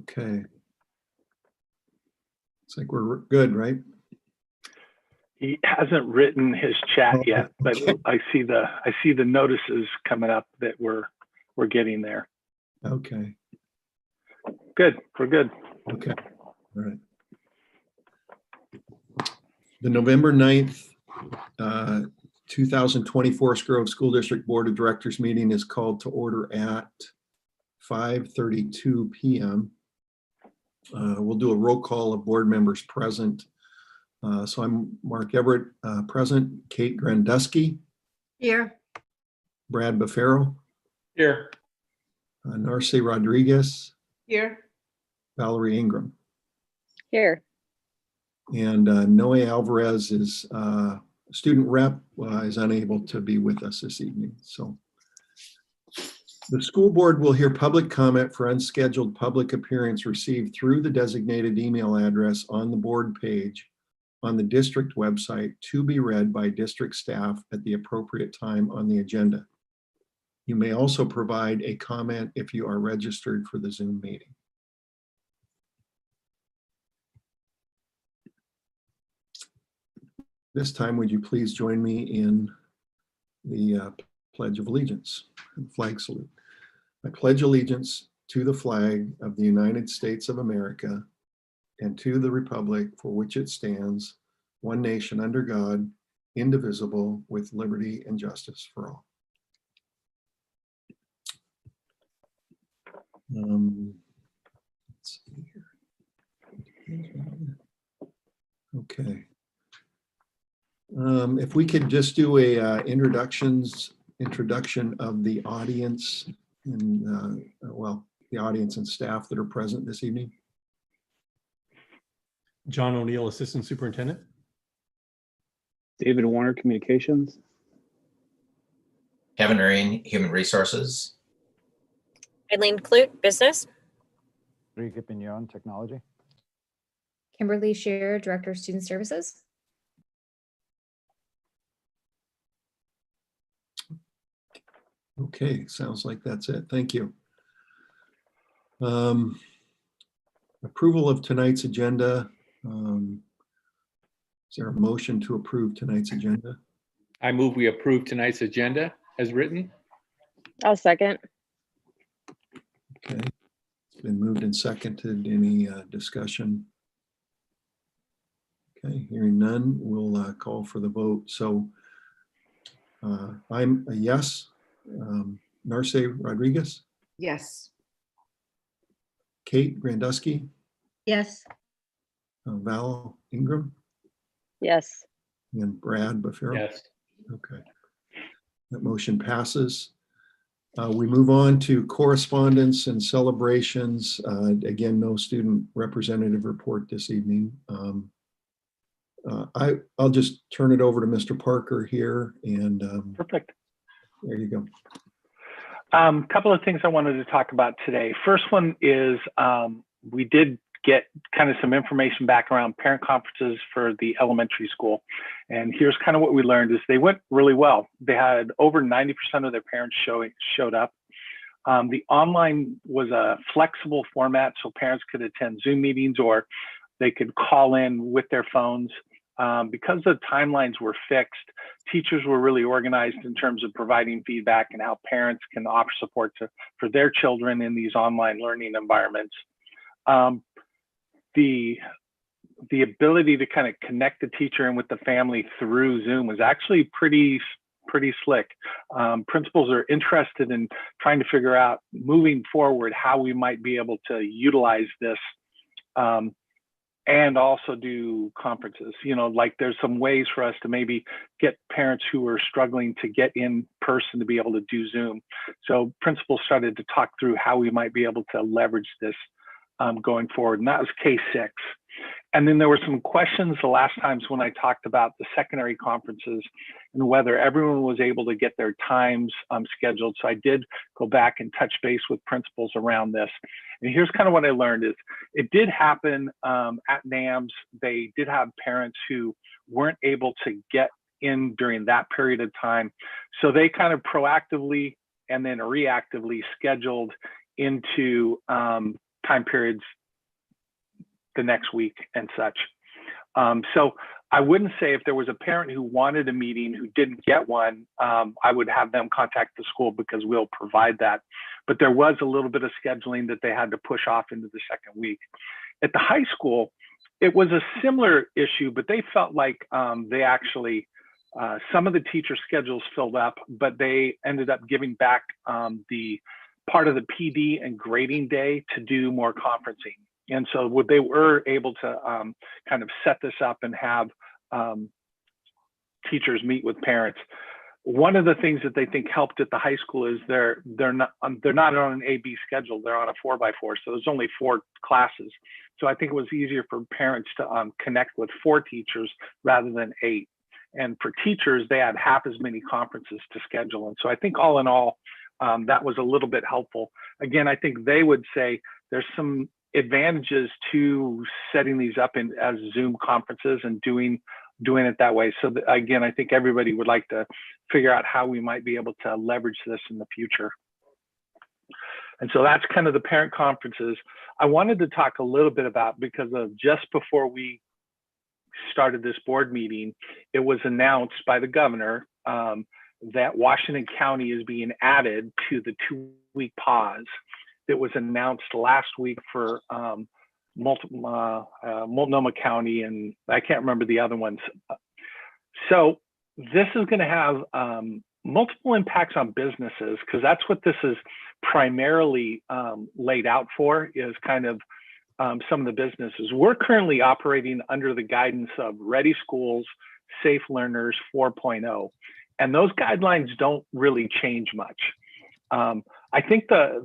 Okay. It's like we're good, right? He hasn't written his chat yet, but Okay. I see the notices coming up that we're getting there. Okay. Good, we're good. Okay. All right. The November 9th, 2024 Grove School District Board of Directors meeting is called to order at 5:32 p.m. We'll do a roll call of board members present. So I'm Mark Everett, present, Kate Grandusky, Here. Brad Bafaro, Here. Narce Rodriguez, Here. Valerie Ingram, Here. and Noe Alvarez is student rep, is unable to be with us this evening. So the school board will hear public comment for unscheduled public appearance received through the designated email address on the board page on the district website to be read by district staff at the appropriate time on the agenda. You may also provide a comment if you are registered for the Zoom meeting. This time, would you please join me in the Pledge of Allegiance and flag salute. I pledge allegiance to the flag of the United States of America and to the republic for which it stands, one nation under God, indivisible, with liberty and justice for all. Let's see here. Okay. If we could just do a introduction of the audience and well, the audience and staff that are present this evening. John O'Neill, Assistant Superintendent. David Warner, Communications. Kevin Rain, Human Resources. Eileen Clute, Business. Enrique Pignon, Technology. Kimberly Shearer, Director of Student Services. Okay, sounds like that's it. Thank you. Approval of tonight's agenda. Is there a motion to approve tonight's agenda? I move we approve tonight's agenda as written. I'll second. Okay, it's been moved and seconded. Any discussion? Okay, hearing none, we'll call for the vote. So I'm a yes. Narce Rodriguez, Yes. Kate Grandusky, Yes. Val Ingram, Yes. and Brad Bafaro. Yes. Okay, that motion passes. We move on to correspondence and celebrations. Again, no student representative report this evening. I'll just turn it over to Mr. Parker here, and Perfect. there you go. Couple of things I wanted to talk about today. First one is we did get kind of some information back around parent conferences for the elementary school. And here's kind of what we learned is they went really well. They had over 90% of their parents showed up. The online was a flexible format, so parents could attend Zoom meetings or they could call in with their phones. Because the timelines were fixed, teachers were really organized in terms of providing feedback and how parents can offer support for their children in these online learning environments. The ability to kind of connect the teacher in with the family through Zoom was actually pretty slick. Principals are interested in trying to figure out moving forward how we might be able to utilize this and also do conferences. You know, like there's some ways for us to maybe get parents who are struggling to get in person to be able to do Zoom. So principals started to talk through how we might be able to leverage this going forward, and that was case 6. And then there were some questions the last times when I talked about the secondary conferences and whether everyone was able to get their times scheduled. So I did go back and touch base with principals around this. And here's kind of what I learned is it did happen at NAMS. They did have parents who weren't able to get in during that period of time. So they kind of proactively and then reactively scheduled into time periods the next week and such. So I wouldn't say if there was a parent who wanted a meeting who didn't get one, I would have them contact the school because we'll provide that. But there was a little bit of scheduling that they had to push off into the second week. At the high school, it was a similar issue, but they felt like they actually, some of the teacher schedules filled up, but they ended up giving back the part of the PD and grading day to do more conferencing. And so they were able to kind of set this up and have teachers meet with parents. One of the things that they think helped at the high school is they're not on an A/B schedule. They're on a 4x4, so there's only 4 classes. So I think it was easier for parents to connect with 4 teachers rather than 8. And for teachers, they had half as many conferences to schedule. And so I think all in all, that was a little bit helpful. Again, I think they would say there's some advantages to setting these up as Zoom conferences and doing it that way. So again, I think everybody would like to figure out how we might be able to leverage this in the future. And so that's kind of the parent conferences. I wanted to talk a little bit about, because of just before we started this board meeting, it was announced by the governor that Washington County is being added to the 2-week pause that was announced last week for Multnomah County, and I can't remember the other ones. So this is going to have multiple impacts on businesses, because that's what this is primarily laid out for, is kind of some of the businesses. We're currently operating under the guidance of Ready Schools, Safe Learners 4.0, and those guidelines don't really change much. I think those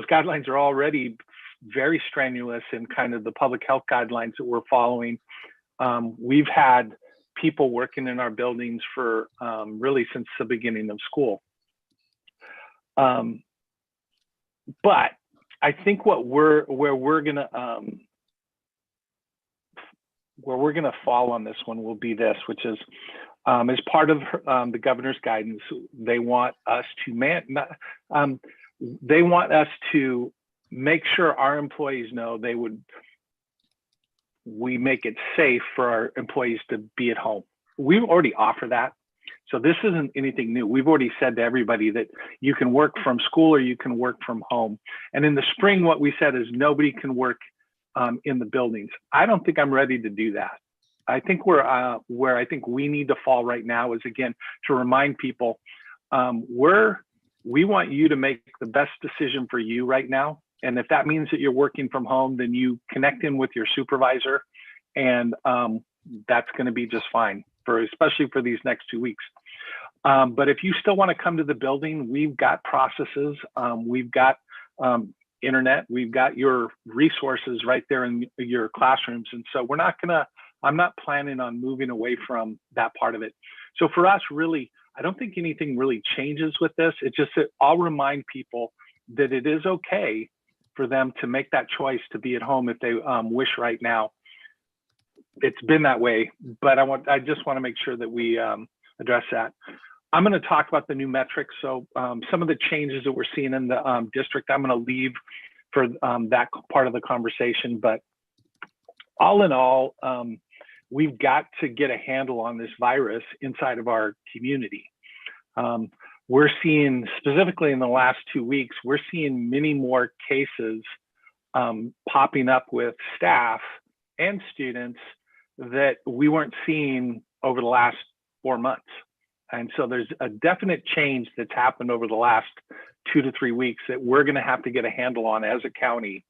guidelines are already very strenuous in kind of the public health guidelines that we're following. We've had people working in our buildings for really since the beginning of school. But I think where we're gonna fall on this one will be this, which is as part of the governor's guidance, they want us to make sure our employees know we make it safe for our employees to be at home. We already offer that. So this isn't anything new. We've already said to everybody that you can work from school or you can work from home. And in the spring, what we said is nobody can work in the buildings. I don't think I'm ready to do that. I think where I think we need to fall right now is, again, to remind people, we want you to make the best decision for you right now. And if that means that you're working from home, then you connect in with your supervisor, and that's going to be just fine, especially for these next 2 weeks. But if you still want to come to the building, we've got processes, we've got internet, we've got your resources right there in your classrooms. And so I'm not planning on moving away from that part of it. So for us, really, I don't think anything really changes with this. It's just that I'll remind people that it is okay for them to make that choice to be at home if they wish right now. It's been that way, but I just want to make sure that we address that. I'm going to talk about the new metrics. So some of the changes that we're seeing in the district, I'm going to leave for that part of the conversation. But all in all, we've got to get a handle on this virus inside of our community. We're seeing, specifically in the last 2 weeks, we're seeing many more cases popping up with staff and students that we weren't seeing over the last 4 months. And so there's a definite change that's happened over the last 2 to 3 weeks that we're going to have to get a handle on as a county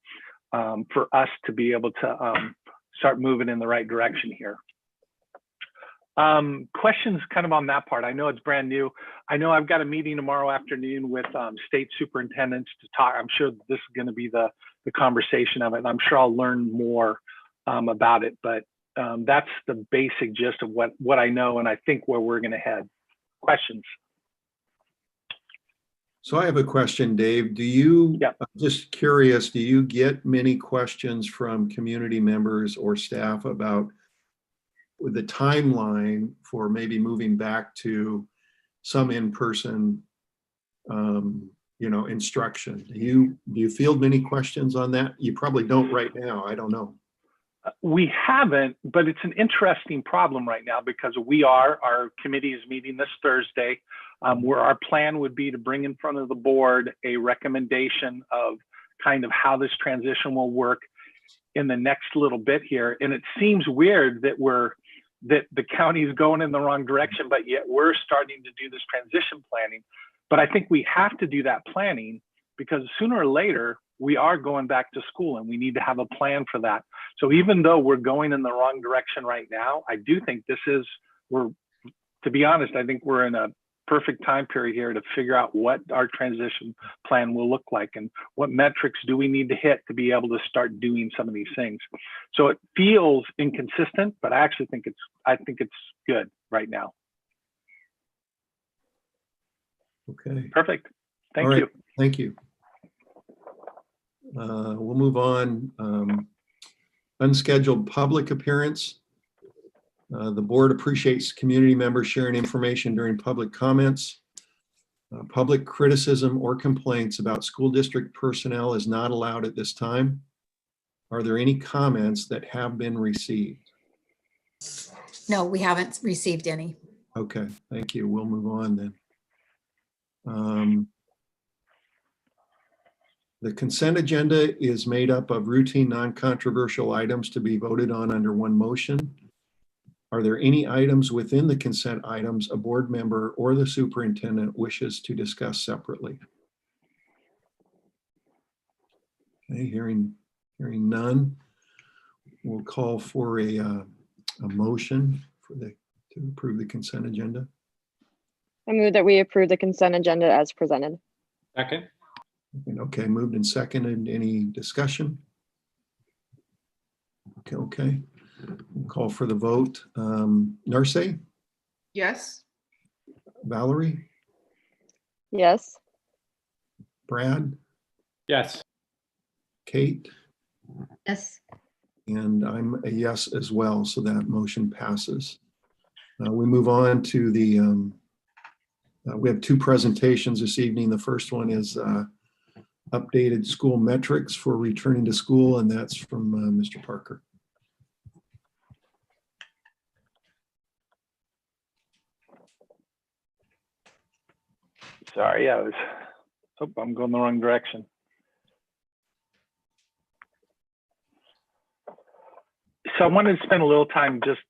for us to be able to start moving in the right direction here. Questions kind of on that part. I know it's brand new. I know I've got a meeting tomorrow afternoon with state superintendents to talk. I'm sure this is going to be the conversation of it. And I'm sure I'll learn more about it, but that's the basic gist of what I know, and I think where we're going to head. Questions? So I have a question, Dave. Do you, Yeah. I'm just curious, do you get many questions from community members or staff about the timeline for maybe moving back to some in-person instruction. Do you field many questions on that? You probably don't right now. I don't know. We haven't, but it's an interesting problem right now because our committee is meeting this Thursday, where our plan would be to bring in front of the board a recommendation of kind of how this transition will work in the next little bit here. And it seems weird that the county is going in the wrong direction, but yet we're starting to do this transition planning. But I think we have to do that planning because sooner or later, we are going back to school and we need to have a plan for that. So even though we're going in the wrong direction right now, I do think to be honest, I think we're in a perfect time period here to figure out what our transition plan will look like and what metrics do we need to hit to be able to start doing some of these things. So it feels inconsistent, but I actually think it's good right now. Okay. Perfect. Thank All right. you. Thank you. We'll move on. Unscheduled public appearance. The board appreciates community members sharing information during public comments. Public criticism or complaints about school district personnel is not allowed at this time. Are there any comments that have been received? No, we haven't received any. Okay, thank you. We'll move on then. The consent agenda is made up of routine, non-controversial items to be voted on under one motion. Are there any items within the consent items a board member or the superintendent wishes to discuss separately? Okay, hearing none, we'll call for a motion to approve the consent agenda. I move that we approve the consent agenda as presented. Second. Okay, moved and seconded. Any discussion? Okay. We'll call for the vote. Narce, Yes. Valerie, Yes. Brad, Yes. Kate, Yes. and I'm a yes as well, so that motion passes. We move on to we have two presentations this evening. The first one is updated school metrics for returning to school, and that's from Mr. Parker. Sorry, I'm going the wrong direction. So I wanted to spend a little time just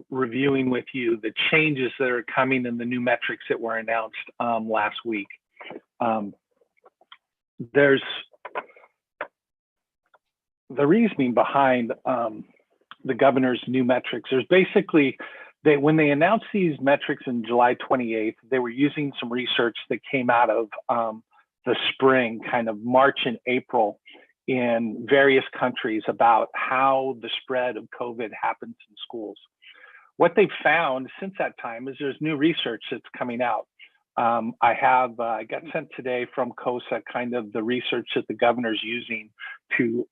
reviewing with you the changes that are coming in the new metrics that were announced last week. There's the reasoning behind the governor's new metrics. There's basically, when they announced these metrics in July 28th, they were using some research that came out of the spring, kind of March and April, in various countries about how the spread of COVID happens in schools. What they've found since that time is there's new research that's coming out. I got sent today from COSA kind of the research that the governor's using to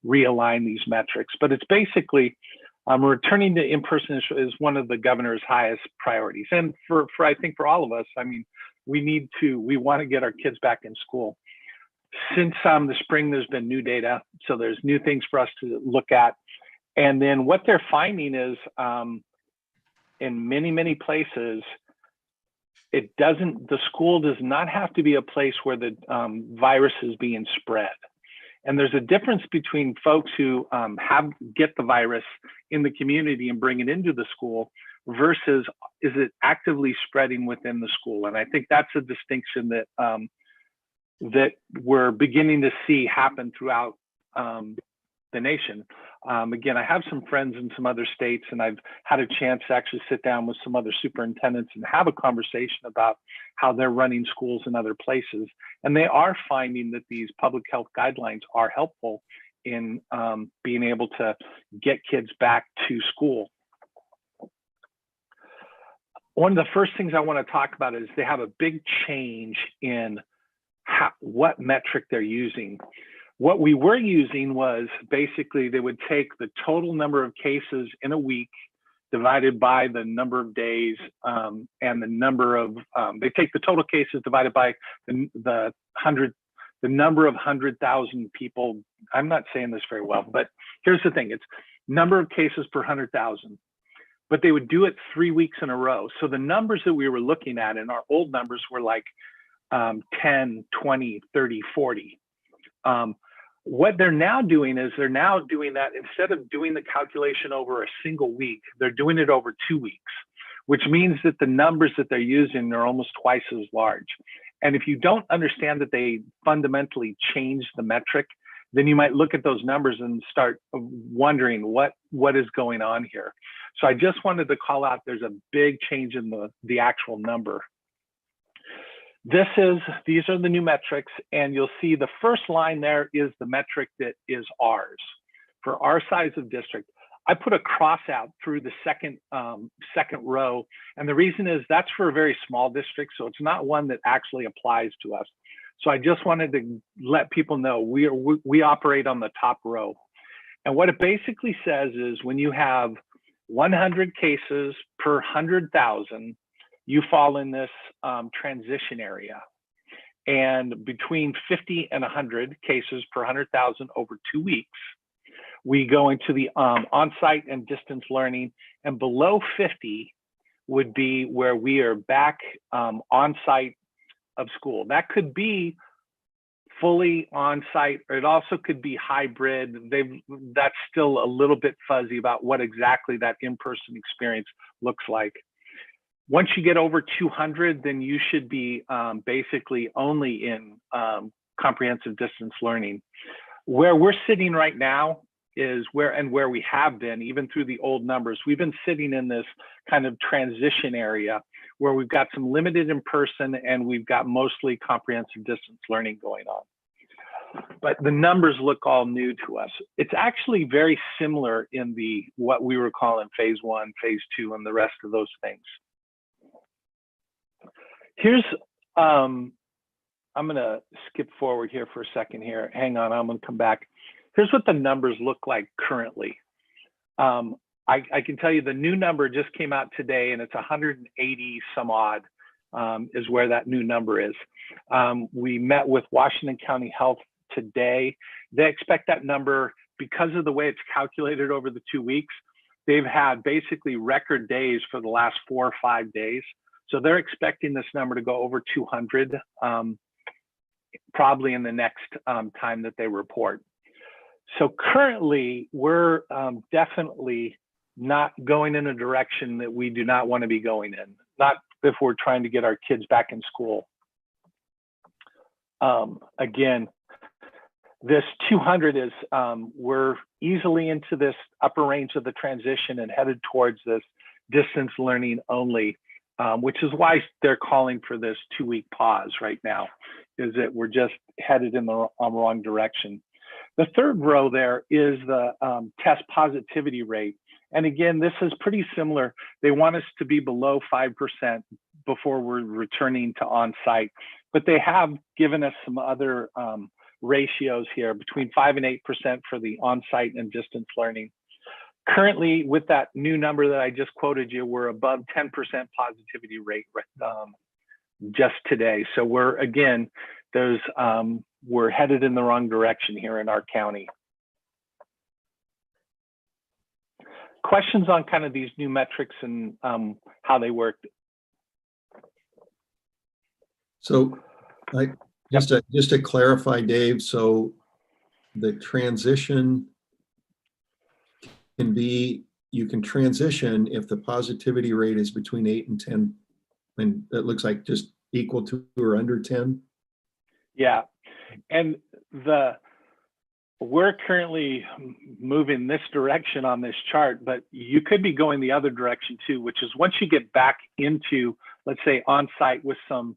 realign these metrics. But it's basically returning to in-person is one of the governor's highest priorities. And for I think for all of us, I mean, we want to get our kids back in school. Since the spring, there's been new data. So there's new things for us to look at. And then what they're finding is in many, many places, the school does not have to be a place where the virus is being spread. And there's a difference between folks who get the virus in the community and bring it into the school versus is it actively spreading within the school? And I think that's a distinction that that we're beginning to see happen throughout the nation. Again, I have some friends in some other states, and I've had a chance to actually sit down with some other superintendents and have a conversation about how they're running schools in other places. And they are finding that these public health guidelines are helpful in being able to get kids back to school. One of the first things I want to talk about is they have a big change in what metric they're using. What we were using was basically they would take the total number of cases in a week divided by the number of days and the number of, they take the total cases divided by the number of 100,000 people. I'm not saying this very well, but here's the thing. It's number of cases per 100,000, but they would do it 3 weeks in a row. So the numbers that we were looking at in our old numbers were like 10, 20, 30, 40. What they're now doing is they're now doing that instead of doing the calculation over a single week, they're doing it over 2 weeks, which means that the numbers that they're using are almost twice as large. And if you don't understand that they fundamentally changed the metric, then you might look at those numbers and start wondering what is going on here. So I just wanted to call out there's a big change in the actual number. These are the new metrics, and you'll see the first line there is the metric that is ours. For our size of district, I put a cross out through the second row, and the reason is that's for a very small district, so it's not one that actually applies to us. So I just wanted to let people know we operate on the top row. And what it basically says is when you have 100 cases per 100,000, you fall in this transition area. And between 50 and 100 cases per 100,000 over 2 weeks, we go into the on-site and distance learning, and below 50 would be where we are back on-site of school. That could be fully on-site, or it also could be hybrid. That's still a little bit fuzzy about what exactly that in-person experience looks like. Once you get over 200, then you should be basically only in comprehensive distance learning. Where we're sitting right now is where we have been, even through the old numbers, we've been sitting in this kind of transition area where we've got some limited in person and we've got mostly comprehensive distance learning going on. But the numbers look all new to us. It's actually very similar in what we were calling phase 1, phase 2, and the rest of those things. Here's, I'm gonna skip forward here for a second here. Hang on, I'm gonna come back. Here's what the numbers look like currently. I can tell you the new number just came out today, and it's 180 some odd is where that new number is. We met with Washington County Health today. They expect that number, because of the way it's calculated over the 2 weeks, they've had basically record days for the last 4 or 5 days. So they're expecting this number to go over 200 probably in the next time that they report. So currently, we're definitely not going in a direction that we do not want to be going in, not if we're trying to get our kids back in school. Again, this 200 is, we're easily into this upper range of the transition and headed towards this distance learning only, which is why they're calling for this 2-week pause right now, is that we're just headed in the wrong direction. The third row there is the test positivity rate. And again, this is pretty similar. They want us to be below 5% before we're returning to on-site, but they have given us some other ratios here between 5 and 8% for the on-site and distance learning. Currently, with that new number that I just quoted you, we're above 10% positivity rate just today. So we're, again, we're headed in the wrong direction here in our county. Questions on kind of these new metrics and how they work? So just to clarify, Dave, so the transition can be, you can transition if the positivity rate is between 8 and 10, and it looks like just equal to or under 10. Yeah, and we're currently moving this direction on this chart, but you could be going the other direction too, which is once you get back into, let's say, on-site with some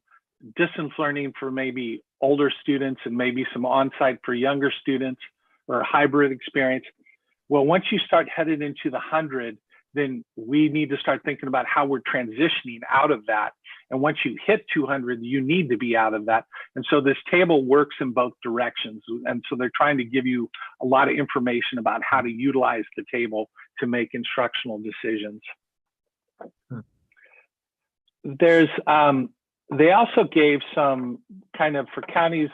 distance learning for maybe older students and maybe some on-site for younger students or a hybrid experience. Well, once you start headed into the 100, then we need to start thinking about how we're transitioning out of that. And once you hit 200, you need to be out of that. And so this table works in both directions. And so they're trying to give you a lot of information about how to utilize the table to make instructional decisions. There's, they also gave some kind of, for counties,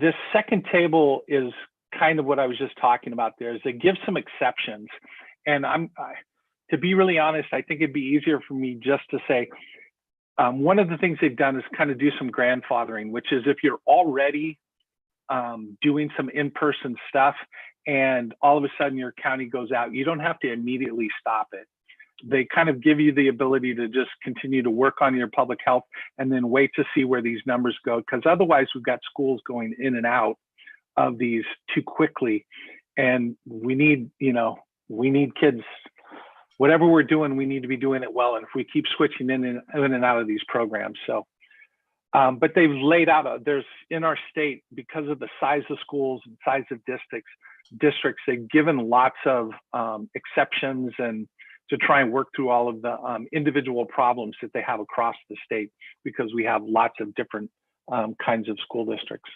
this second table is kind of what I was just talking about there, is they give some exceptions. And to be really honest, I think it'd be easier for me just to say, one of the things they've done is kind of do some grandfathering, which is if you're already doing some in-person stuff and all of a sudden your county goes out, you don't have to immediately stop it. They kind of give you the ability to just continue to work on your public health and then wait to see where these numbers go. Because otherwise we've got schools going in and out of these too quickly. And we need, you know, we need kids, whatever we're doing, we need to be doing it well. And if we keep switching in and out of these programs. So, but they've laid out, there's in our state, because of the size of schools and size of districts, they've given lots of exceptions and to try and work through all of the individual problems that they have across the state, because we have lots of different kinds of school districts.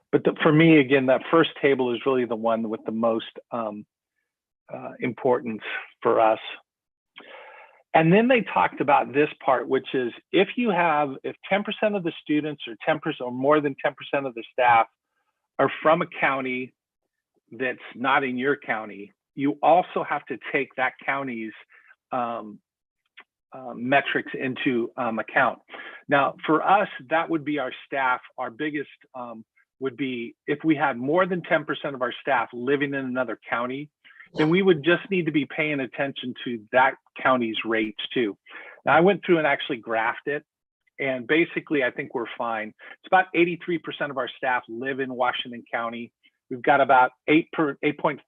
But for me, again, that first table is really the one with the most importance for us. And then they talked about this part, which is if 10% of the students or 10% or more than 10% of the staff are from a county that's not in your county, you also have to take that county's metrics into account. Now, for us, that would be our staff. Our biggest would be if we had more than 10% of our staff living in another county, then we would just need to be paying attention to that county's rates too. Now, I went through and actually graphed it, and basically, I think we're fine. It's about 83% of our staff live in Washington County. We've got about 8.4%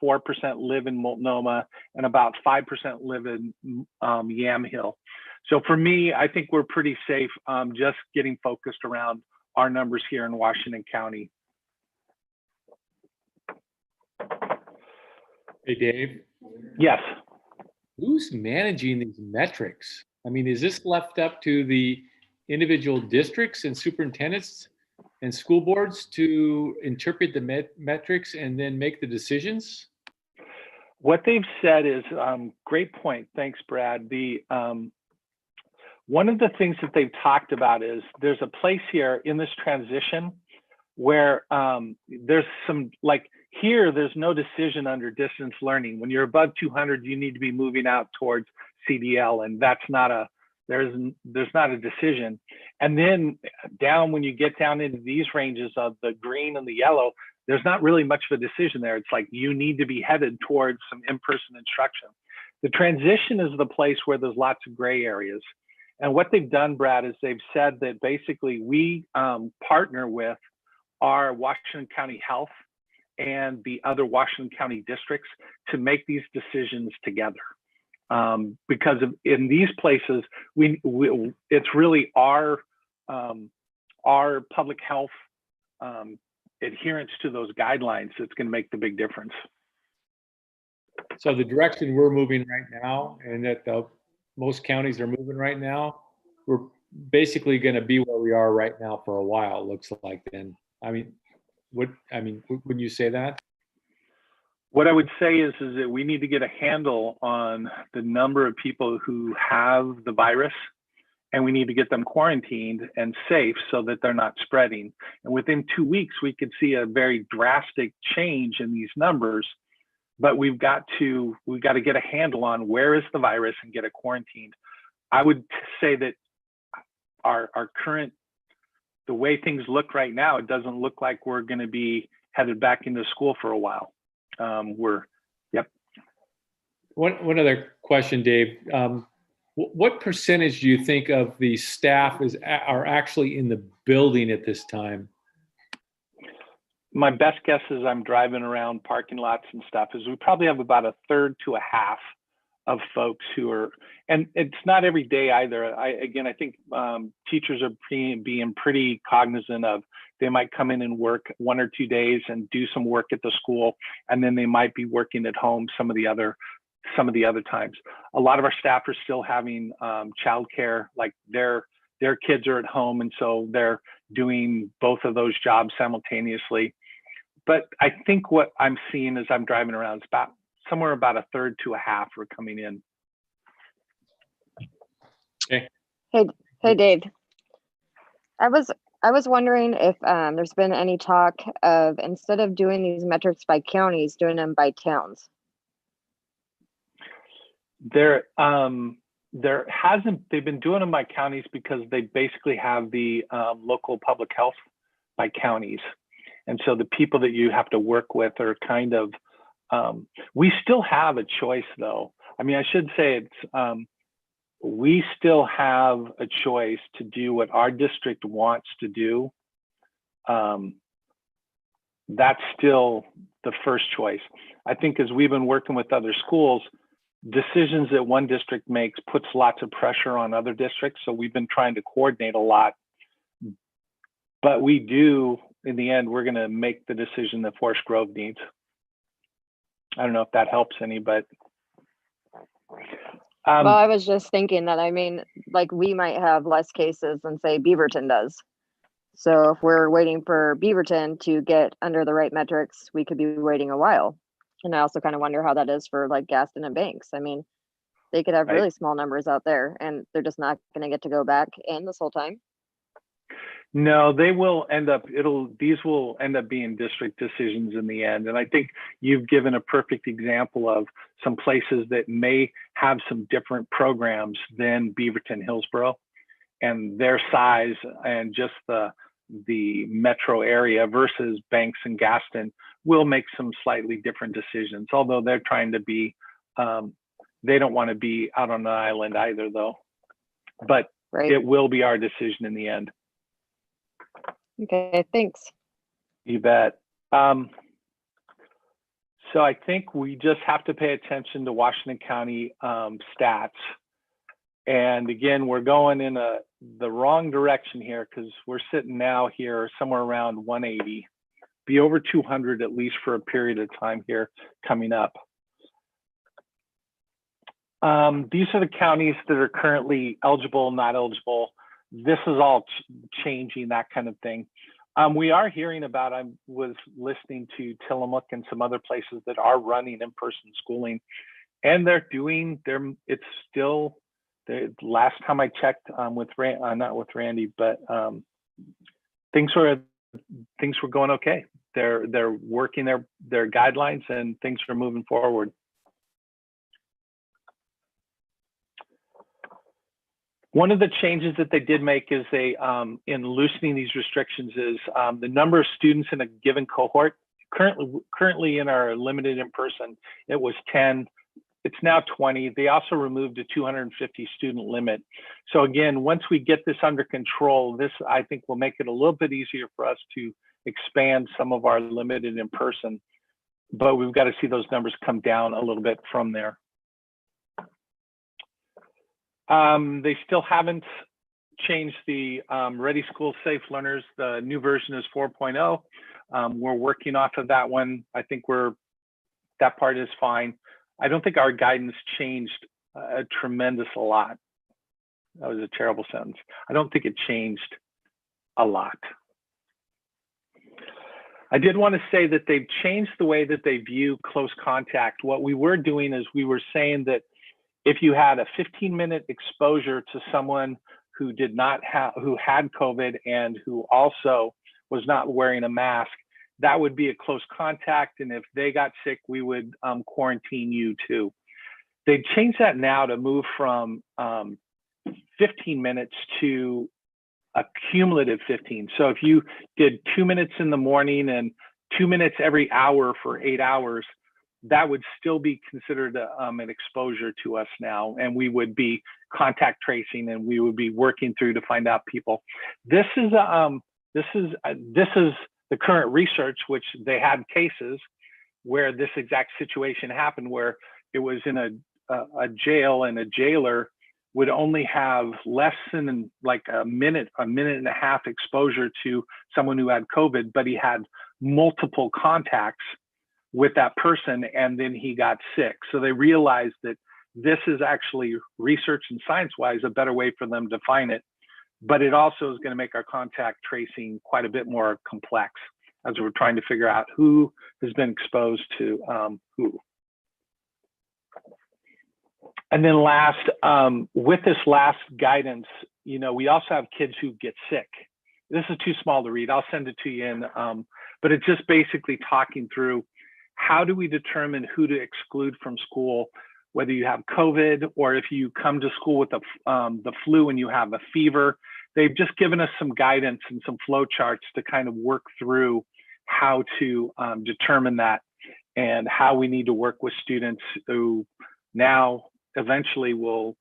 live in Multnomah, and about 5% live in Yamhill. So for me, I think we're pretty safe just getting focused around our numbers here in Washington County. Hey, Dave, Yes. who's managing these metrics? I mean, is this left up to the individual districts and superintendents and school boards to interpret the metrics and then make the decisions? What they've said is, great point. Thanks, Brad. One of the things that they've talked about is there's a place here in this transition where there's some, like here, there's no decision under distance learning. When you're above 200, you need to be moving out towards CDL, and that's not a, there's not a decision. And then down, when you get down into these ranges of the green and the yellow, there's not really much of a decision there. It's like you need to be headed towards some in-person instruction. The transition is the place where there's lots of gray areas. And what they've done, Brad, is they've said that basically we partner with our Washington County Health and the other Washington County districts to make these decisions together. Because in these places, it's really our public health adherence to those guidelines that's going to make the big difference. So the direction we're moving right now, and that most counties are moving right now, we're basically going to be where we are right now for a while. It looks like. Then, I mean, wouldn't you say that? What I would say is that we need to get a handle on the number of people who have the virus, and we need to get them quarantined and safe so that they're not spreading. And within 2 weeks, we could see a very drastic change in these numbers. But we've got to get a handle on where is the virus and get it quarantined. I would say that our current, the way things look right now, it doesn't look like we're going to be headed back into school for a while. Yep. One other question, Dave. What percentage do you think of the staff are actually in the building at this time? My best guess is I'm driving around parking lots and stuff is we probably have about a third to a half of folks who are, and it's not every day either. I think teachers are being pretty cognizant of, they might come in and work 1 or 2 days and do some work at the school, and then they might be working at home some of the other times. A lot of our staff are still having childcare, like their kids are at home, and so they're doing both of those jobs simultaneously. But I think what I'm seeing as I'm driving around is somewhere about a third to a half are coming in. Okay, Hey, Dave. I was wondering if there's been any talk of, instead of doing these metrics by counties, doing them by towns. There hasn't, they've been doing them by counties because they basically have the local public health by counties. And so the people that you have to work with are kind of, we still have a choice though. I mean, I should say it's, we still have a choice to do what our district wants to do. That's still the first choice. I think as we've been working with other schools, decisions that one district makes puts lots of pressure on other districts. So we've been trying to coordinate a lot, but we do, in the end, we're gonna make the decision that Forest Grove needs. I don't know if that helps any, but. Well, I was just thinking that, I mean, like, we might have less cases than, say, Beaverton does. So if we're waiting for Beaverton to get under the right metrics, we could be waiting a while. And I also kind of wonder how that is for like Gaston and Banks. I mean, they could have Right. really small numbers out there and they're just not going to get to go back in this whole time. No, they will end up, these will end up being district decisions in the end. And I think you've given a perfect example of some places that may have some different programs than Beaverton, Hillsborough, and their size and just the metro area versus Banks and Gaston will make some slightly different decisions. Although they're trying to be, they don't want to be out on the island either though, but Right. it will be our decision in the end. Okay, thanks. You bet. So I think we just have to pay attention to Washington County stats. And again, we're going in the wrong direction here because we're sitting now here somewhere around 180, be over 200 at least for a period of time here coming up. These are the counties that are currently eligible, not eligible. This is all changing, that kind of thing. We are hearing about, I was listening to Tillamook and some other places that are running in-person schooling, and they're doing, it's still, the last time I checked with not with Randy, but things were going okay. They're working their guidelines and things are moving forward. One of the changes that they did make is they, in loosening these restrictions, is the number of students in a given cohort. Currently in our limited in person, it was 10. It's now 20. They also removed a 250 student limit. So again, once we get this under control, this I think will make it a little bit easier for us to expand some of our limited in person. But we've got to see those numbers come down a little bit from there. They still haven't changed the Ready School Safe Learners. The new version is 4.0. We're working off of that one. I think that part is fine. I don't think our guidance changed a tremendous a lot. That was a terrible sentence. I don't think it changed a lot. I did want to say that they've changed the way that they view close contact. What we were doing is we were saying that if you had a 15-minute exposure to someone who who had COVID and who also was not wearing a mask, that would be a close contact. And if they got sick, we would quarantine you too. They changed that now to move from 15 minutes to a cumulative 15. So if you did 2 minutes in the morning and 2 minutes every hour for 8 hours, that would still be considered an exposure to us now, and we would be contact tracing, and we would be working through to find out people. This is the current research, which they had cases where this exact situation happened, where it was in a jail, and a jailer would only have less than like a minute and a half exposure to someone who had COVID, but he had multiple contacts with that person, and then he got sick. So they realized that this is actually research and science-wise a better way for them to define it, but it also is going to make our contact tracing quite a bit more complex as we're trying to figure out who has been exposed to who. And then last, with this last guidance, we also have kids who get sick. This is too small to read. I'll send it to you in, but it's just basically talking through how do we determine who to exclude from school, whether you have COVID or if you come to school with the flu and you have a fever. They've just given us some guidance and some flow charts to kind of work through how to determine that and how we need to work with students who now eventually will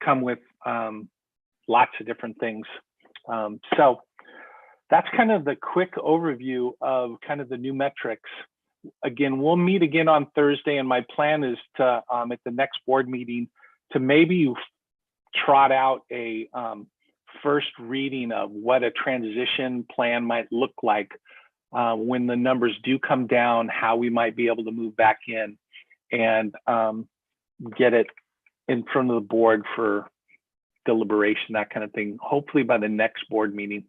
come with lots of different things. So that's kind of the quick overview of kind of the new metrics. Again, we'll meet again on Thursday, and my plan is to, at the next board meeting, to maybe trot out a first reading of what a transition plan might look like when the numbers do come down, how we might be able to move back in and get it in front of the board for deliberation, that kind of thing, hopefully by the next board meeting.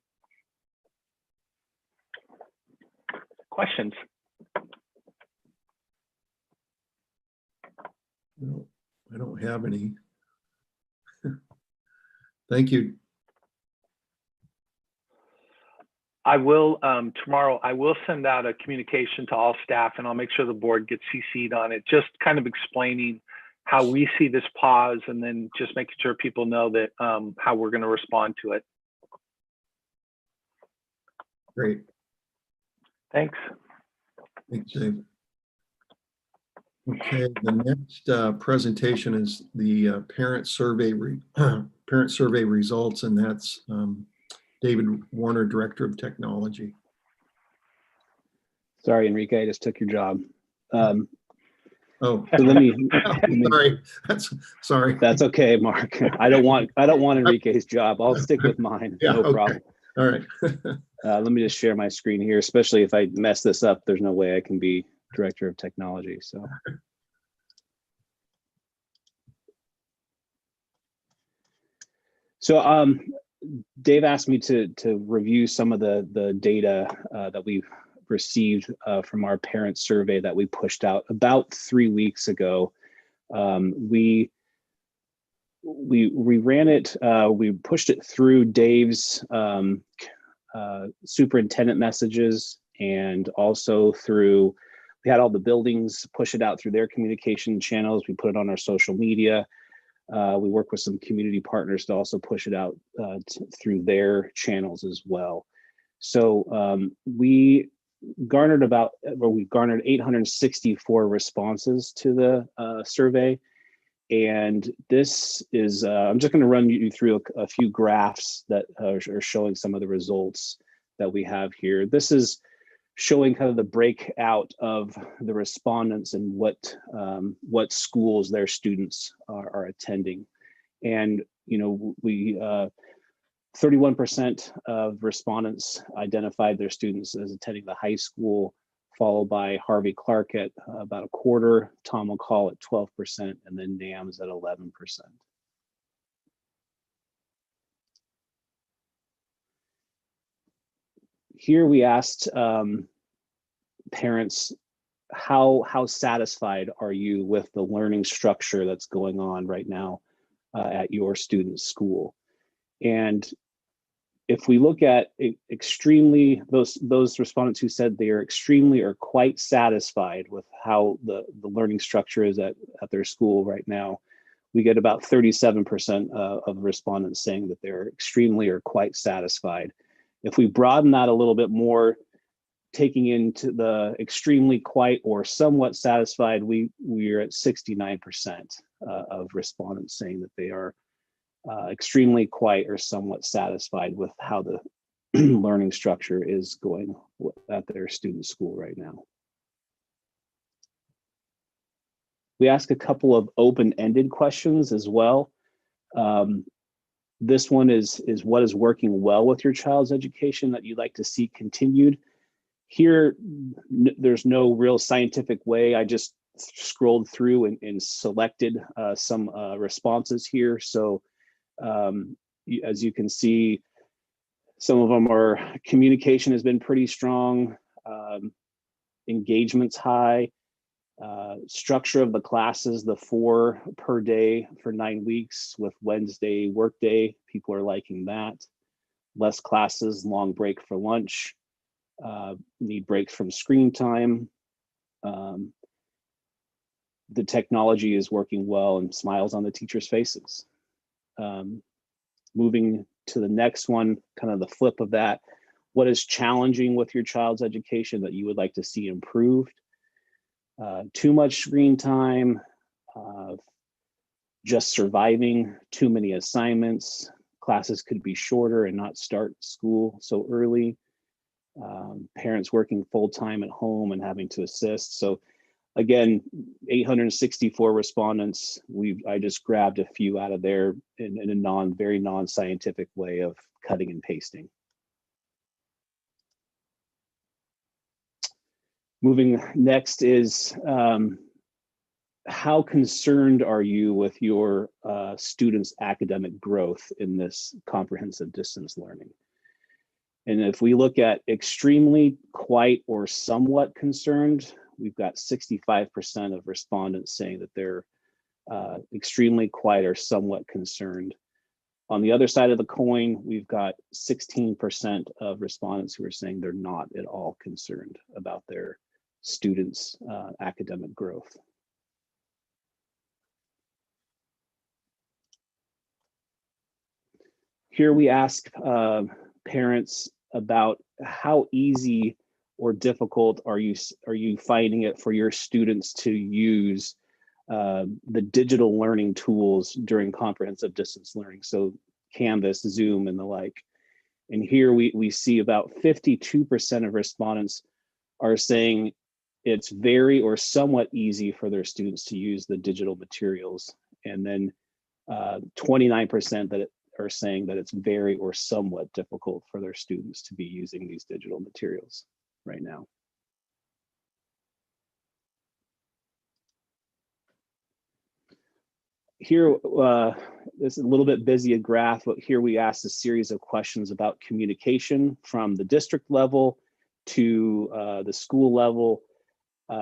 Questions? No, I don't have any. Thank you. I will, tomorrow, I will send out a communication to all staff, and I'll make sure the board gets CC'd on it, just kind of explaining how we see this pause, and then just making sure people know that how we're going to respond to it. Great. Thanks. Thanks, Dave. Okay, the next presentation is the parent survey results, and that's David Warner, Director of Technology. Sorry, Enrique, I just took your job. Oh, So let me, sorry. Sorry. That's okay, Mark. I don't want Enrique's job. I'll stick with mine. Yeah, No okay. problem. All right. Let me just share my screen here, especially if I mess this up, there's no way I can be Director of Technology. So Dave asked me to review some of the data that we've received from our parent survey that we pushed out about 3 weeks ago. We ran it, we pushed it through Dave's superintendent messages, and also through, we had all the buildings push it out through their communication channels. We put it on our social media. We work with some community partners to also push it out through their channels as well. So we garnered 864 responses to the survey. And this is, I'm just going to run you through a few graphs that are showing some of the results that we have here. This is showing kind of the breakout of the respondents and what schools their students are attending. And, we 31% of respondents identified their students as attending the high school, followed by Harvey Clark at about a quarter, Tom McCall at 12%, and then NAMS at 11%. Here we asked parents, how satisfied are you with the learning structure that's going on right now at your student's school? And if we look at extremely, those respondents who said they are extremely or quite satisfied with how the learning structure is at their school right now, we get about 37% of respondents saying that they're extremely or quite satisfied. If we broaden that a little bit more, taking into the extremely quite or somewhat satisfied, we are at 69% of respondents saying that they are extremely quite or somewhat satisfied with how the learning structure is going at their student school right now. We ask a couple of open-ended questions as well. This one is what is working well with your child's education that you'd like to see continued? Here, there's no real scientific way. I just scrolled through and selected some responses here. So as you can see, some of them are communication has been pretty strong, engagement's high, Structure of the classes, the 4 per day for 9 weeks with Wednesday workday. People are liking that. Less classes, long break for lunch. Need breaks from screen time. The technology is working well and smiles on the teachers' faces. Moving to the next one, kind of the flip of that. What is challenging with your child's education that you would like to see improved? Too much screen time, just surviving, too many assignments, classes could be shorter and not start school so early, parents working full-time at home and having to assist. So again, 864 respondents. I just grabbed a few out of there in a very non-scientific way of cutting and pasting. Moving next is how concerned are you with your students' academic growth in this comprehensive distance learning? And if we look at extremely, quite, or somewhat concerned, we've got 65% of respondents saying that they're extremely, quite, or somewhat concerned. On the other side of the coin, we've got 16% of respondents who are saying they're not at all concerned about their students' academic growth. Here we ask parents about how easy or difficult are you finding it for your students to use the digital learning tools during comprehensive distance learning, so Canvas, Zoom, and the like. And here we see about 52% of respondents are saying it's very or somewhat easy for their students to use the digital materials, and then 29% that are saying that it's very or somewhat difficult for their students to be using these digital materials right now. Here, this is a little bit busy a graph, but here we asked a series of questions about communication from the district level to the school level.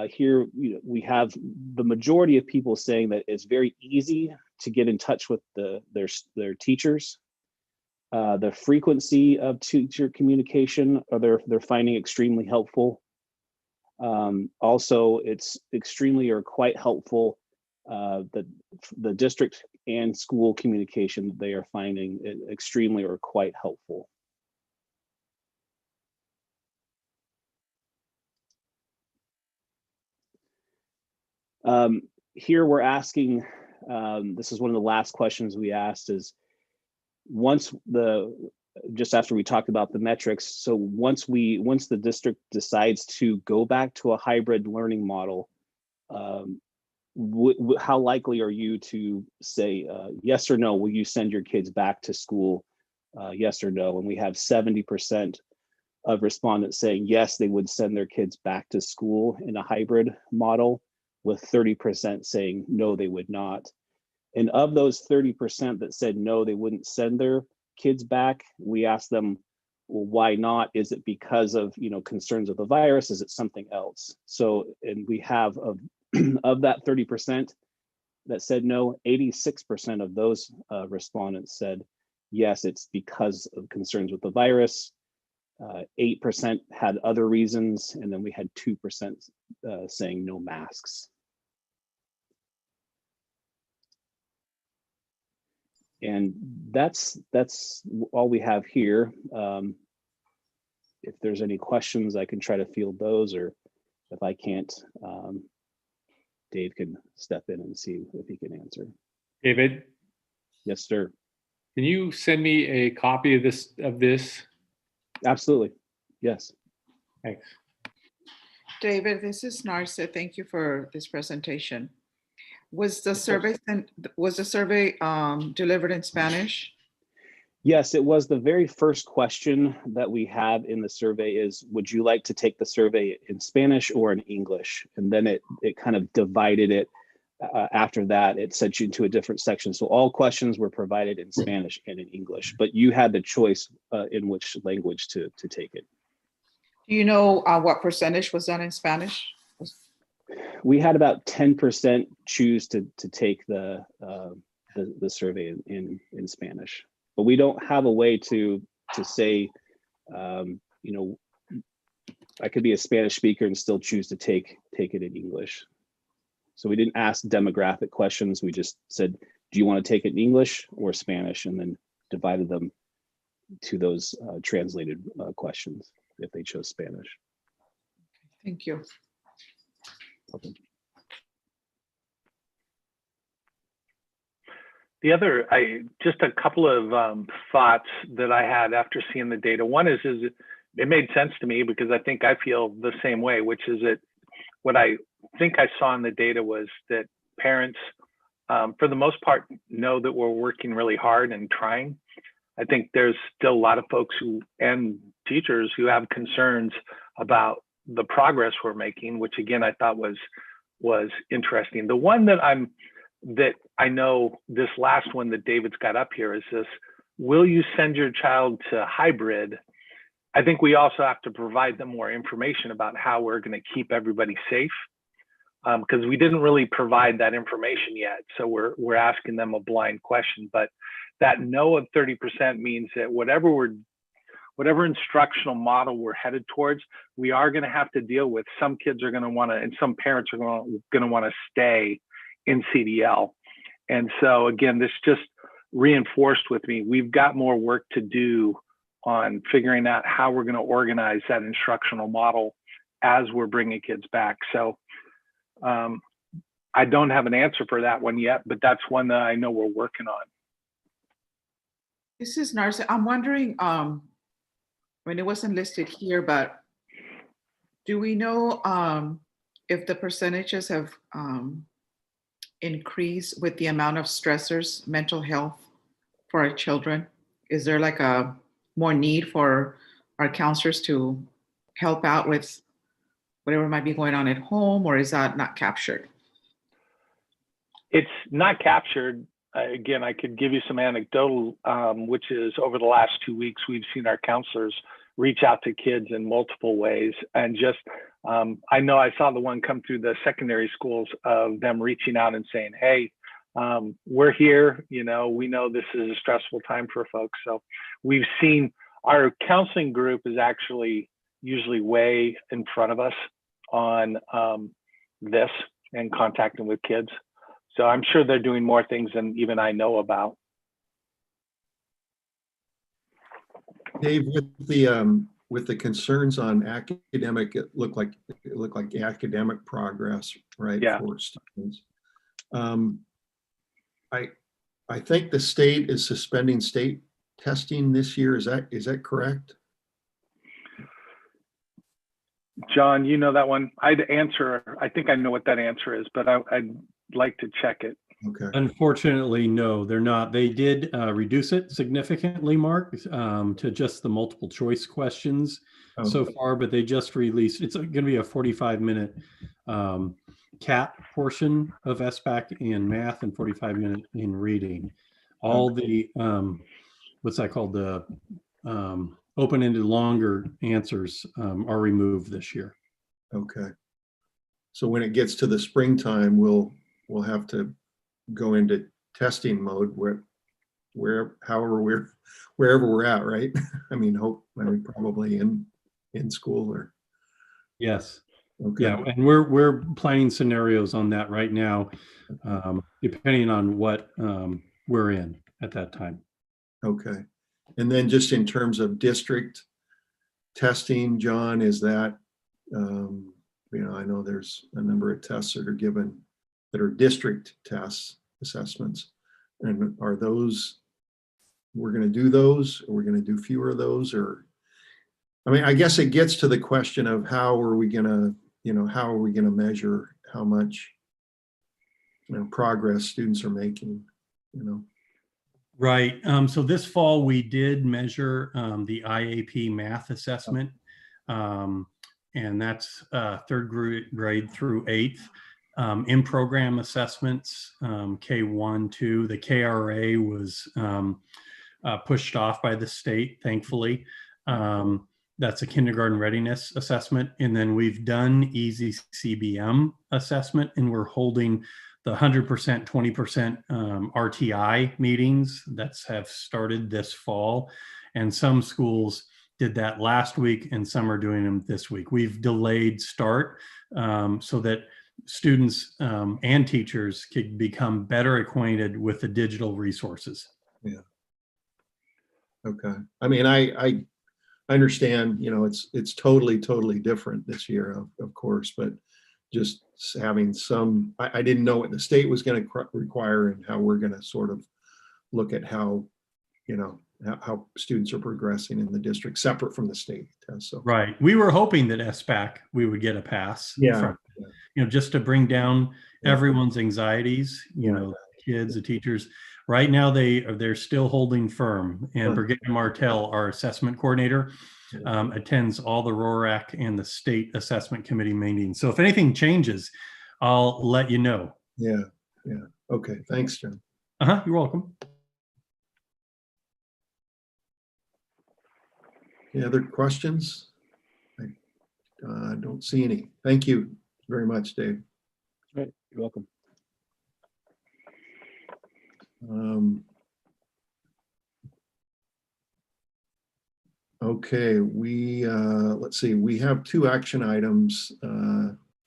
Here, we have the majority of people saying that it's very easy to get in touch with their teachers. The frequency of teacher communication, they're finding extremely helpful. Also, it's extremely or quite helpful. The district and school communication, they are finding it extremely or quite helpful. Here we're asking, this is one of the last questions we asked, is just after we talked about the metrics, so once the district decides to go back to a hybrid learning model, how likely are you to say yes or no, will you send your kids back to school, yes or no? And we have 70% of respondents saying yes, they would send their kids back to school in a hybrid model, with 30% saying no, they would not. And of those 30% that said no, they wouldn't send their kids back, we asked them, well, why not? Is it because of concerns of the virus? Is it something else? So, and we have of that 30% that said no, 86% of those respondents said yes, it's because of concerns with the virus. 8% had other reasons, and then we had 2% saying no masks. And that's all we have here. If there's any questions, I can try to field those, or if I can't, Dave can step in and see if he can answer. David? Yes, sir. Can you send me a copy of this? Absolutely. Yes. Thanks. David, this is Narsa. Thank you for this presentation. Was the survey delivered in Spanish? Yes, it was. The very first question that we had in the survey is, would you like to take the survey in Spanish or in English? And then it kind of divided it. After that, it sent you to a different section. So all questions were provided in Spanish and in English, but you had the choice in which language to take it. Do you know what percentage was done in Spanish? We had about 10% choose to take the survey in Spanish, but we don't have a way to say, you know, I could be a Spanish speaker and still choose to take it in English. So we didn't ask demographic questions. We just said, do you want to take it in English or Spanish? And then divided them to those translated questions if they chose Spanish. Thank you. Okay. The other, just a couple of thoughts that I had after seeing the data. One is it made sense to me because I think I feel the same way, which is that what I think I saw in the data was that parents, for the most part, know that we're working really hard and trying. I think there's still a lot of folks and teachers who have concerns about the progress we're making, which again, I thought was interesting. The one that I know, this last one that David's got up here is this: will you send your child to hybrid? I think we also have to provide them more information about how we're going to keep everybody safe, because we didn't really provide that information yet. So we're asking them a blind question, but that no of 30% means that whatever instructional model we're headed towards, we are going to have to deal with. Some kids are going to want to, and some parents are going to want to stay in CDL. And so again, this just reinforced with me, we've got more work to do on figuring out how we're going to organize that instructional model as we're bringing kids back. So I don't have an answer for that one yet, but that's one that I know we're working on. This is Narsa. I'm wondering, when it wasn't listed here, but do we know if the percentages have increased with the amount of stressors, mental health for our children? Is there like a more need for our counselors to help out with whatever might be going on at home, or is that not captured? It's not captured. Again, I could give you some anecdotal, which is over the last 2 weeks, we've seen our counselors reach out to kids in multiple ways. And just, I know I saw the one come through the secondary schools of them reaching out and saying, hey, we're here, you know, we know this is a stressful time for folks. So we've seen our counseling group is actually usually way in front of us on this and contacting with kids. So I'm sure they're doing more things than even I know about. Dave, with the concerns on academic, it looked like academic progress, right? Yeah. For students. I think the state is suspending state testing this year. Is that correct? John, you know that one? I think I know what that answer is, but I'd like to check it. Okay. Unfortunately, no, they're not. They did reduce it significantly, Mark, to just the multiple choice questions so far, but they just released, it's going to be a 45-minute CAT portion of SBAC in math and 45-minute in reading. All the, what's that called? The open-ended longer answers are removed this year. Okay. So when it gets to the springtime, we'll have to go into testing mode wherever we're at, right? I mean, probably in school or. Yes. Okay. Yeah, and we're planning scenarios on that right now, depending on what we're in at that time. Okay. And then just in terms of district testing, John, is that, I know there's a number of tests that are given that are district tests, assessments. And are those, we're going to do those, or we're going to do fewer of those, or, I mean, I guess it gets to the question of how are we going to measure how much progress students are making, Right. So this fall we did measure the IAP math assessment, and that's third grade through 8th. In-program assessments, K1, 2, the KRA was pushed off by the state, thankfully. That's a kindergarten readiness assessment. And then we've done easy CBM assessment, and we're holding the 100%, 20% RTI meetings that have started this fall. And some schools did that last week and some are doing them this week. We've delayed start so that students and teachers could become better acquainted with the digital resources. Yeah. Okay. I mean, I understand, you know, it's totally different this year, of course, but just having some, I didn't know what the state was going to require and how we're going to sort of look at how, you know, how students are progressing in the district separate from the state test. So right, we were hoping that SBAC we would get a pass. Yeah. From, you know, just to bring down Yeah. everyone's anxieties. You know, kids, the teachers. Right now, they're still holding firm. And Brigadier Martell, our assessment coordinator, attends all the RORAC and the state assessment committee meetings. So if anything changes, I'll let you know. Yeah. Okay. Thanks, John. You're welcome. Any other questions? I don't see any. Thank you very much, Dave. Right. You're welcome. Okay, let's see, we have two action items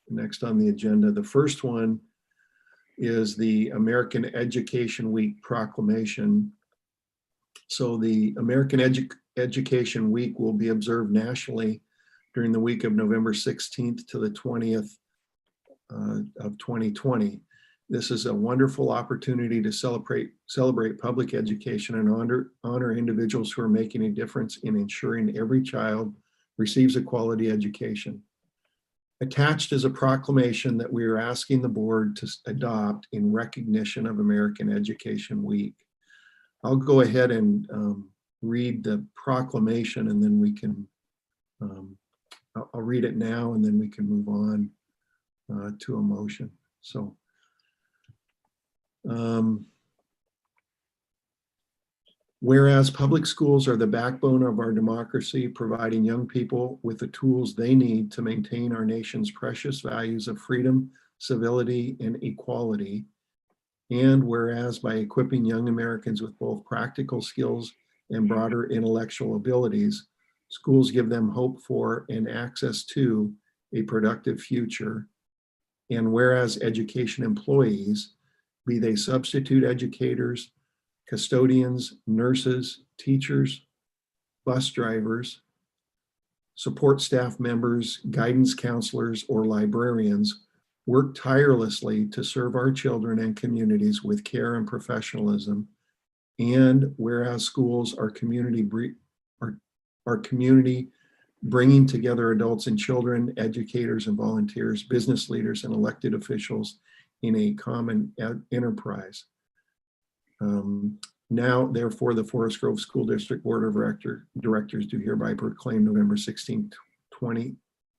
next on the agenda. The first one is the American Education Week proclamation. So the American Education Week will be observed nationally during the week of November 16th to the 20th of 2020. This is a wonderful opportunity to celebrate public education and honor individuals who are making a difference in ensuring every child receives a quality education. Attached is a proclamation that we are asking the board to adopt in recognition of American Education Week. I'll go ahead and read the proclamation, and then we can, I'll read it now, and then we can move on to a motion. So. Whereas public schools are the backbone of our democracy, providing young people with the tools they need to maintain our nation's precious values of freedom, civility, and equality. And whereas by equipping young Americans with both practical skills and broader intellectual abilities, schools give them hope for and access to a productive future. And whereas education employees, be they substitute educators, custodians, nurses, teachers, bus drivers, support staff members, guidance counselors, or librarians, work tirelessly to serve our children and communities with care and professionalism. And whereas schools are community bringing together adults and children, educators and volunteers, business leaders and elected officials in a common enterprise. Now, therefore, the Forest Grove School District Board of Directors do hereby proclaim November 16th, 20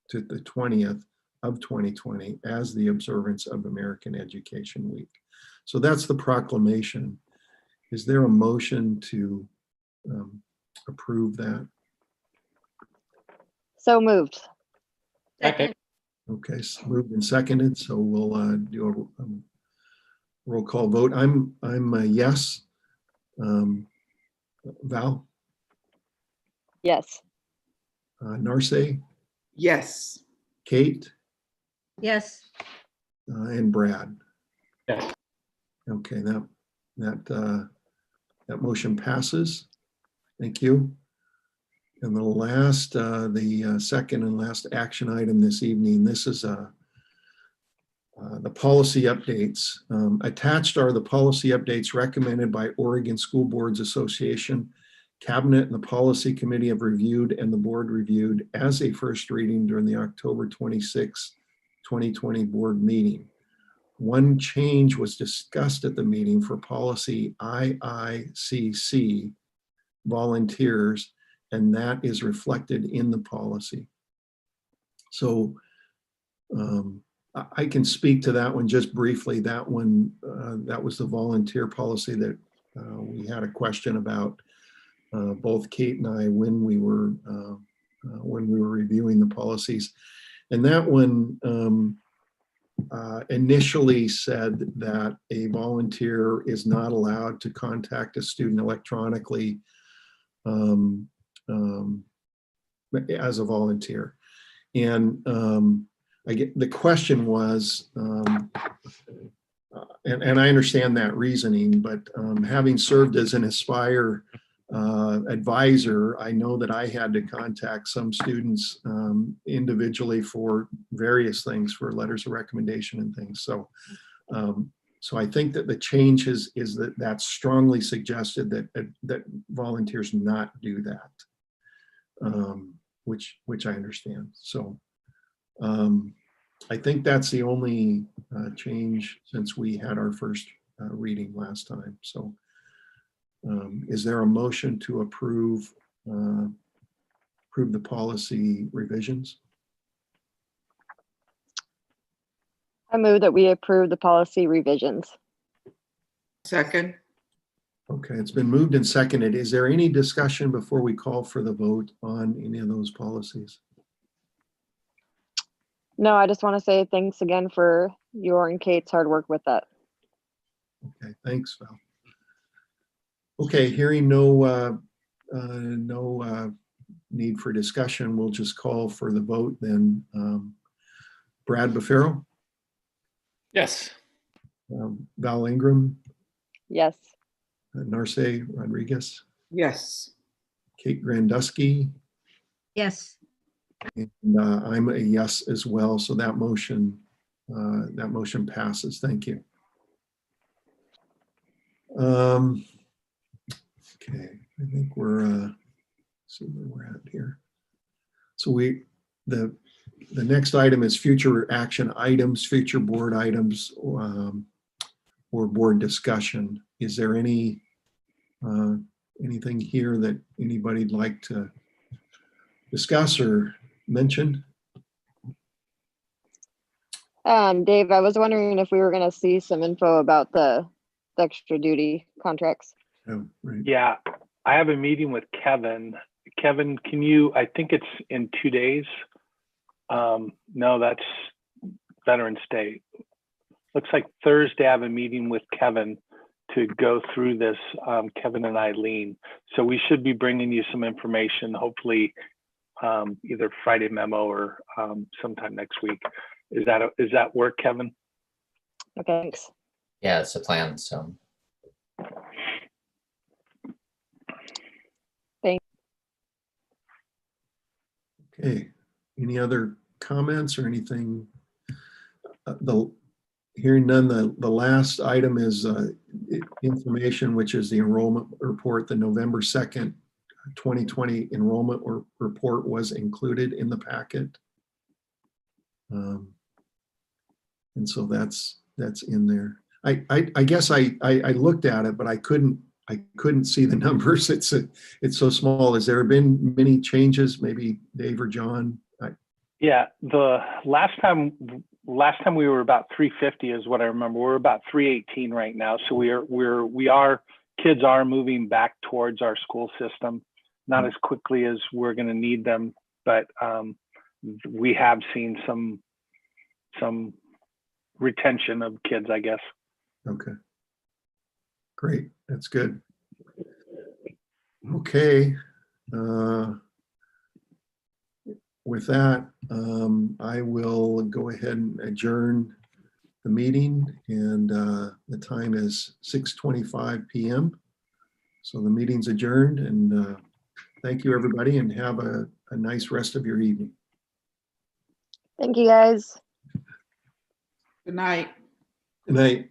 to the 20th of 2020 as the observance of American Education Week. So that's the proclamation. Is there a motion to approve that? So moved. Second. Okay, so moved and seconded. So we'll do a roll call vote. I'm a yes. Val? Yes. Narce? Yes. Kate? Yes. And Brad? Yes. Okay, that motion passes. Thank you. And the last, the second and last action item this evening, this is the policy updates. Attached are the policy updates recommended by Oregon School Boards Association. Cabinet and the Policy Committee have reviewed and the board reviewed as a first reading during the October 26, 2020 board meeting. One change was discussed at the meeting for policy IICC, volunteers, and that is reflected in the policy. So I can speak to that one just briefly. That one, that was the volunteer policy that we had a question about, both Kate and I, when we were when we were reviewing the policies. And that one initially said that a volunteer is not allowed to contact a student electronically as a volunteer. And the question was, and I understand that reasoning, but having served as an Aspire advisor, I know that I had to contact some students individually for various things, for letters of recommendation and things. So, so I think that the change is that that's strongly suggested that volunteers not do that, which I understand. So I think that's the only change since we had our first reading last time. So is there a motion to approve the policy revisions? I move that we approve the policy revisions. Second. Okay, it's been moved and seconded. Is there any discussion before we call for the vote on any of those policies? No, I just want to say thanks again for your and Kate's hard work with that. Okay, thanks, Val. Okay, hearing no need for discussion, we'll just call for the vote then. Brad Bafaro, Yes. Val Ingram, Yes. Narce Rodriguez, Yes. Kate Grandusky, Yes. and I'm a yes as well. So that motion passes. Thank you. Okay, I think we're see where we're at here. So the next item is future action items, future board items, or board discussion. Is there anything here that anybody'd like to discuss or mention? Dave, I was wondering if we were going to see some info about the extra duty contracts. Oh, right. Yeah, I have a meeting with Kevin. Kevin, can you, I think it's in 2 days. No, that's Veterans Day. Looks like Thursday I have a meeting with Kevin to go through this, Kevin and Eileen. So we should be bringing you some information, hopefully either Friday memo or sometime next week. Is that work, Kevin? Okay, thanks. Yeah, it's a plan. So Okay, any other comments or anything? Hearing none, the last item is information, which is the enrollment report. The November 2nd, 2020 enrollment report was included in the packet. And so that's in there. I guess I looked at it, but I couldn't see the numbers. It's so small. Has there been many changes? Maybe Dave or John? Yeah, the last time we were about 350 is what I remember. We're about 318 right now. So kids are moving back towards our school system, not as quickly as we're going to need them, but we have seen some retention of kids, I guess. Okay. Great. That's good. Okay. With that, I will go ahead and adjourn the meeting, and the time is 6:25 p.m. So the meeting's adjourned, and thank you, everybody, and have a nice rest of your evening. Thank you, guys. Good night. Good night.